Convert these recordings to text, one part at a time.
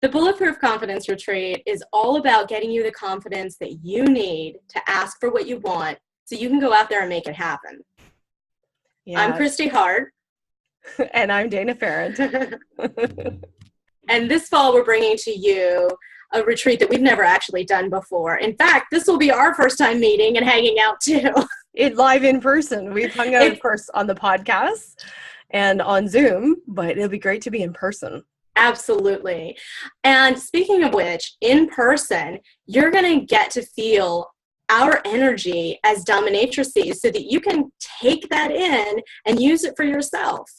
The Bulletproof Confidence Retreat is all about getting you the confidence that you need to ask for what you want so you can go out there and make it happen. Yeah. I'm Christy Hart. And I'm Dana Ferrand. And this fall, we're bringing to you a retreat that we've never actually done before. In fact, this will be our first time meeting and hanging out too. It live in person. We've hung out, of course, on the podcast and on Zoom, but it'll be great to be in person. Absolutely. And speaking of which, in person, you're going to get to feel our energy as dominatrices so that you can take that in and use it for yourself.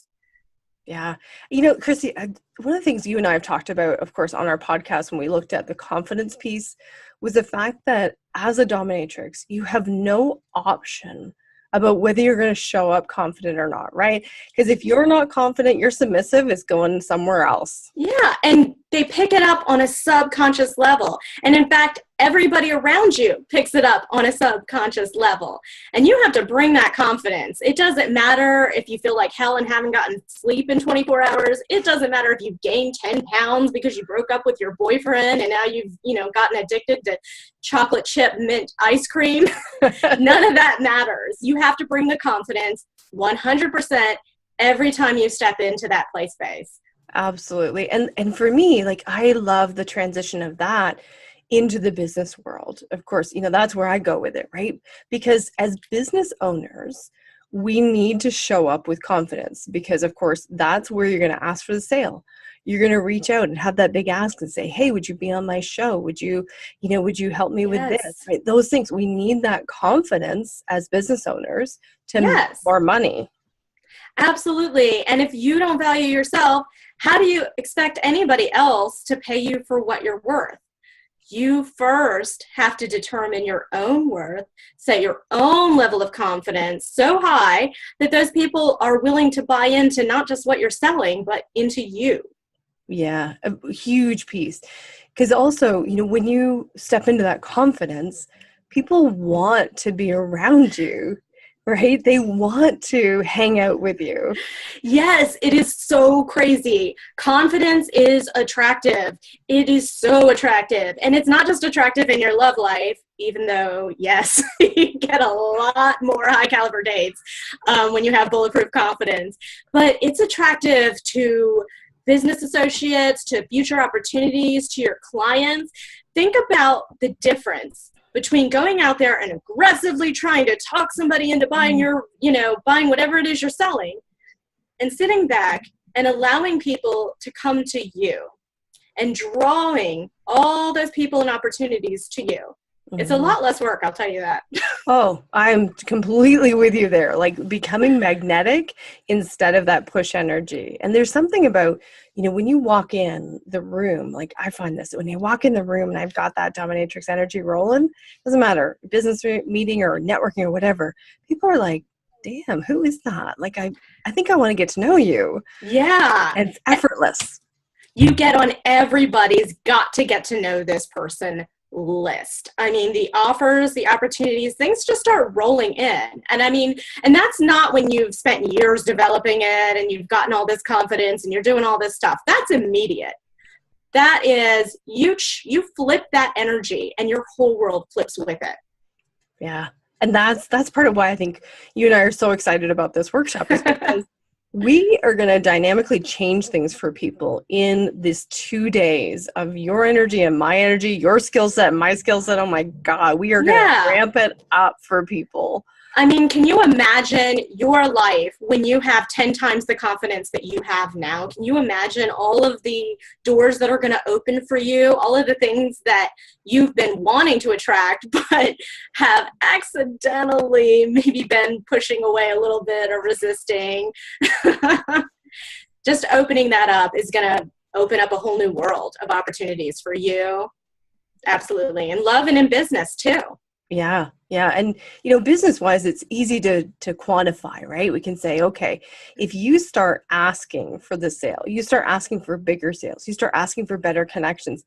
Yeah. You know, Christy, one of the things you and I have talked about, of course, on our podcast when we looked at the confidence piece was the fact that as a dominatrix, you have no option about whether you're going to show up confident or not, right? Because if you're not confident, your submissive is going somewhere else. Yeah, and they pick it up on a subconscious level. And in fact, everybody around you picks it up on a subconscious level. And you have to bring that confidence. It doesn't matter if you feel like hell and haven't gotten sleep in 24 hours. It doesn't matter if you've gained 10 pounds because you broke up with your boyfriend and now you've, gotten addicted to chocolate chip mint ice cream. None of that matters. You have to bring the confidence 100% every time you step into that play space. Absolutely. And for me, like, I love the transition of that into the business world. Of course, that's where I go with it, right? Because as business owners, we need to show up with confidence because, of course, that's where you're going to ask for the sale. You're going to reach out and have that big ask and say, hey, would you be on my show? Would you help me with this? Right? Those things, we need that confidence as business owners to make more money. Absolutely. And if you don't value yourself, how do you expect anybody else to pay you for what you're worth? You first have to determine your own worth, set your own level of confidence so high that those people are willing to buy into not just what you're selling, but into you. Yeah, a huge piece. Because also, when you step into that confidence, people want to be around you. Right? They want to hang out with you. Yes, it is so crazy. Confidence is attractive. It is so attractive. And it's not just attractive in your love life, even though, yes, you get a lot more high caliber dates when you have bulletproof confidence. But it's attractive to business associates, to future opportunities, to your clients. Think about the difference between going out there and aggressively trying to talk somebody into buying buying whatever it is you're selling, and sitting back and allowing people to come to you and drawing all those people and opportunities to you. Mm-hmm. It's a lot less work, I'll tell you that. Oh, I'm completely with you there. Like becoming magnetic instead of that push energy. And there's something about, when you walk in the room, like I find this, when you walk in the room and I've got that dominatrix energy rolling, doesn't matter, business meeting or networking or whatever, people are like, damn, who is that? Like, I think I want to get to know you. Yeah. And it's effortless. You get on everybody's got to get to know this person list. I mean, the offers, the opportunities, things just start rolling in. And that's not when you've spent years developing it and you've gotten all this confidence and you're doing all this stuff. That's immediate. That is, you flip that energy and your whole world flips with it. Yeah. And that's part of why I think you and I are so excited about this workshop, is because we are going to dynamically change things for people in this 2 days of your energy and my energy, your skill set and my skill set. Oh my God, we are going to ramp it up for people. I mean, can you imagine your life when you have 10 times the confidence that you have now? Can you imagine all of the doors that are going to open for you, all of the things that you've been wanting to attract, but have accidentally maybe been pushing away a little bit or resisting? Just opening that up is going to open up a whole new world of opportunities for you. Absolutely. In love and in business too. Yeah. Yeah. And, business wise, it's easy to quantify, right? We can say, okay, if you start asking for the sale, you start asking for bigger sales, you start asking for better connections,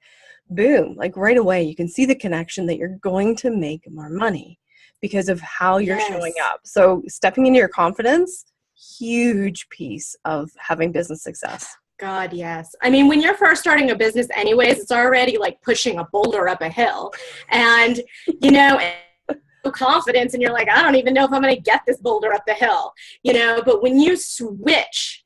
boom, like right away, you can see the connection that you're going to make more money because of how you're showing up. So stepping into your confidence, huge piece of having business success. God, yes. I mean, when you're first starting a business anyways, it's already like pushing a boulder up a hill. And, you know, confidence and you're like, I don't even know if I'm going to get this boulder up the hill, you know, but when you switch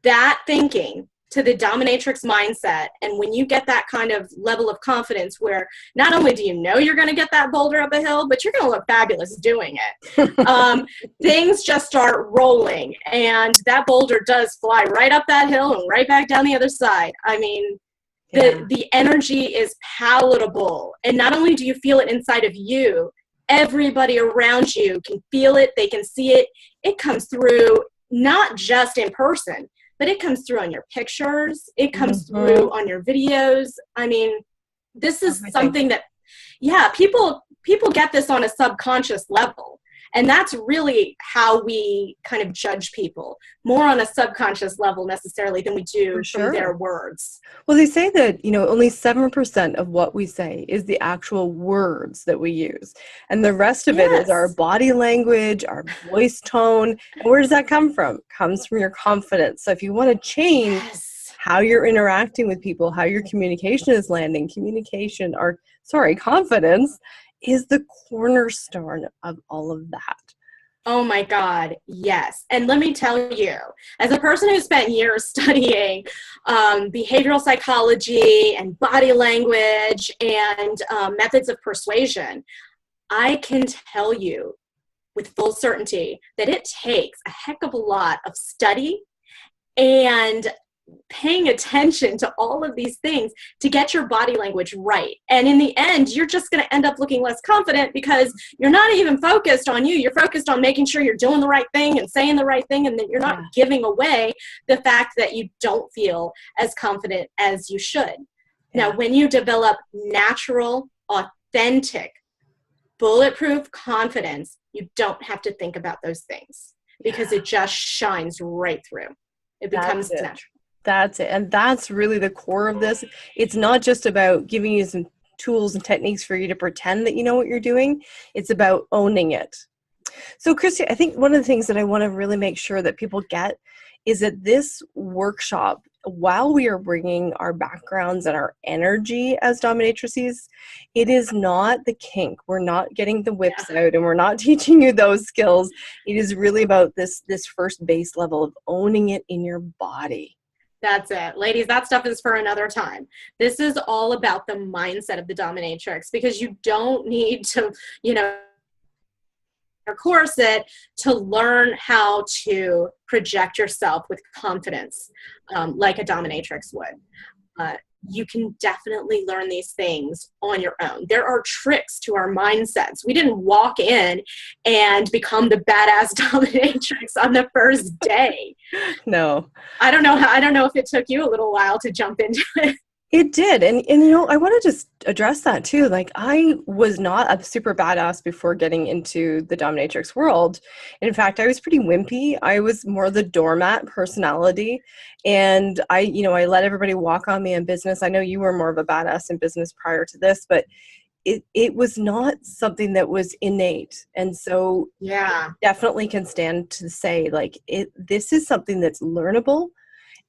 that thinking to the dominatrix mindset, and when you get that kind of level of confidence where not only do you know you're going to get that boulder up a hill, but you're going to look fabulous doing it, things just start rolling, and that boulder does fly right up that hill and right back down the other side. I mean, the energy is palatable, and not only do you feel it inside of you, everybody around you can feel it, they can see it. It comes through not just in person, but it comes through on your pictures. It comes through on your videos. I mean, this is something that, yeah, people get this on a subconscious level. And that's really how we kind of judge people, more on a subconscious level necessarily than we do from their words. Well, they say that, you know, only 7% of what we say is the actual words that we use. And the rest of it is our body language, our voice tone. And where does that come from? It comes from your confidence. So if you want to change how you're interacting with people, how your communication is landing, confidence is the cornerstone of all of that. Oh my God, yes. And let me tell you, as a person who spent years studying behavioral psychology and body language and methods of persuasion, I can tell you with full certainty that it takes a heck of a lot of study and paying attention to all of these things to get your body language right. And in the end, you're just going to end up looking less confident because you're not even focused on you. You're focused on making sure you're doing the right thing and saying the right thing, and that you're not giving away the fact that you don't feel as confident as you should. Now, when you develop natural, authentic, bulletproof confidence, you don't have to think about those things because it just shines right through. It becomes natural. That's it. And that's really the core of this. It's not just about giving you some tools and techniques for you to pretend that you know what you're doing. It's about owning it. So, Christy, I think one of the things that I want to really make sure that people get is that this workshop, while we are bringing our backgrounds and our energy as dominatrices, it is not the kink. We're not getting the whips out and we're not teaching you those skills. It is really about this first base level of owning it in your body. That's it. Ladies, that stuff is for another time. This is all about the mindset of the dominatrix, because you don't need to, you know, corset to learn how to project yourself with confidence like a dominatrix would. You can definitely learn these things on your own. There are tricks to our mindsets. We didn't walk in and become the badass dominatrix on the first day. No. I don't know if it took you a little while to jump into it. It did. And you know, I want to just address that too. Like, I was not a super badass before getting into the dominatrix world. In fact, I was pretty wimpy. I was more the doormat personality. And I let everybody walk on me in business. I know you were more of a badass in business prior to this, but it was not something that was innate. And so definitely can stand to say, like, this is something that's learnable.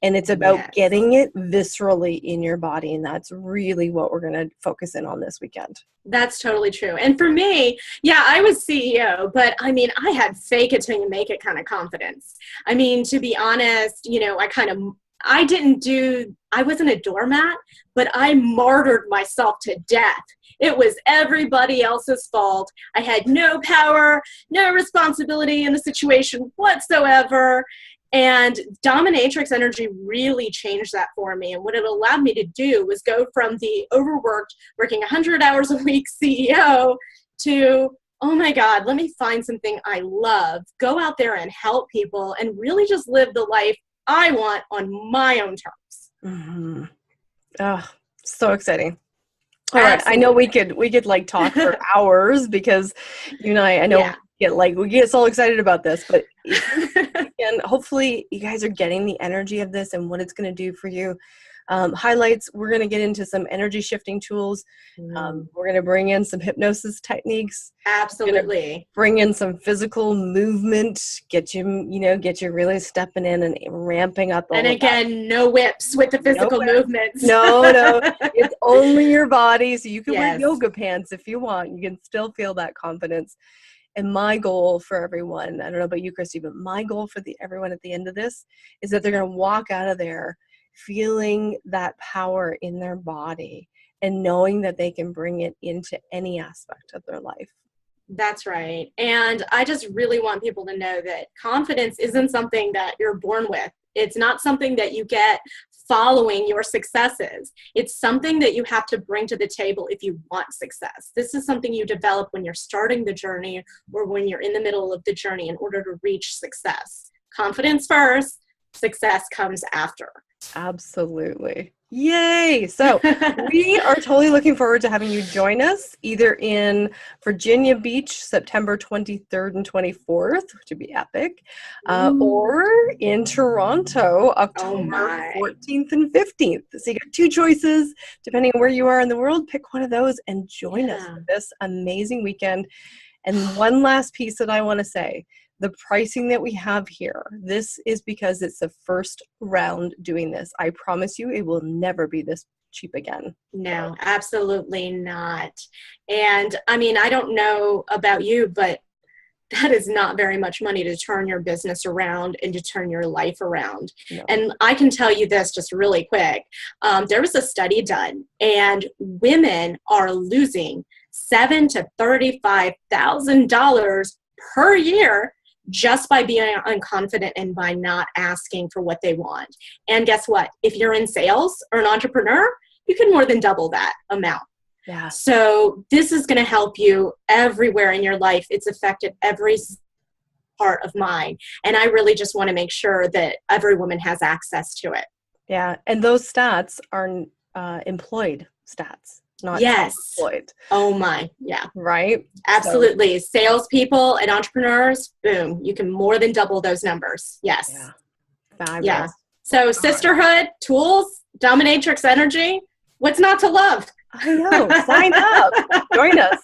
And it's about getting it viscerally in your body. And that's really what we're going to focus in on this weekend. That's totally true. And for me, I was CEO, but I mean, I had fake it till you make it kind of confidence. I mean, to be honest, I wasn't a doormat, but I martyred myself to death. It was everybody else's fault. I had no power, no responsibility in the situation whatsoever. And dominatrix energy really changed that for me. And what it allowed me to do was go from the overworked, working 100 hours a week CEO to, oh my God, let me find something I love, go out there and help people, and really just live the life I want on my own terms. Mm-hmm. Oh, so exciting. All right. I know we could like talk for hours, because you and I know we get so excited about this, but and hopefully you guys are getting the energy of this and what it's going to do for you. highlights. We're going to get into some energy shifting tools. We're going to bring in some hypnosis techniques. Absolutely. Bring in some physical movement, get you really stepping in and ramping up. And again, no whips with the physical movements. No, it's only your body. So you can wear Yes. yoga pants if you want. You can still feel that confidence. And my goal for everyone, I don't know about you, Christy, but my goal for everyone at the end of this is that they're going to walk out of there feeling that power in their body and knowing that they can bring it into any aspect of their life. That's right. And I just really want people to know that confidence isn't something that you're born with. It's not something that you get following your successes. It's something that you have to bring to the table if you want success. This is something you develop when you're starting the journey or when you're in the middle of the journey in order to reach success. Confidence first, success comes after. Absolutely. Yay! So we are totally looking forward to having you join us either in Virginia Beach, September 23rd and 24th, which would be epic, or in Toronto, October 14th and 15th. So you got 2 choices, depending on where you are in the world. Pick one of those and join us for this amazing weekend. And one last piece that I want to say. The pricing that we have here, this is because it's the first round doing this. I promise you it will never be this cheap again. No, absolutely not. And I mean, I don't know about you, but that is not very much money to turn your business around and to turn your life around. No. And I can tell you this just really quick. There was a study done, and women are losing $7,000 to $35,000 per year just by being unconfident and by not asking for what they want. And guess what? If you're in sales or an entrepreneur, you can more than double that amount. Yeah. So this is going to help you everywhere in your life. It's affected every part of mine. And I really just want to make sure that every woman has access to it. Yeah. And those stats are employed stats. Not self-employed. Oh my, yeah. Right? Absolutely. So, salespeople and entrepreneurs, boom, you can more than double those numbers. Yes. Yeah. Fabulous. Yeah. So sisterhood, tools, dominatrix energy, what's not to love? I know. Sign up. Join us.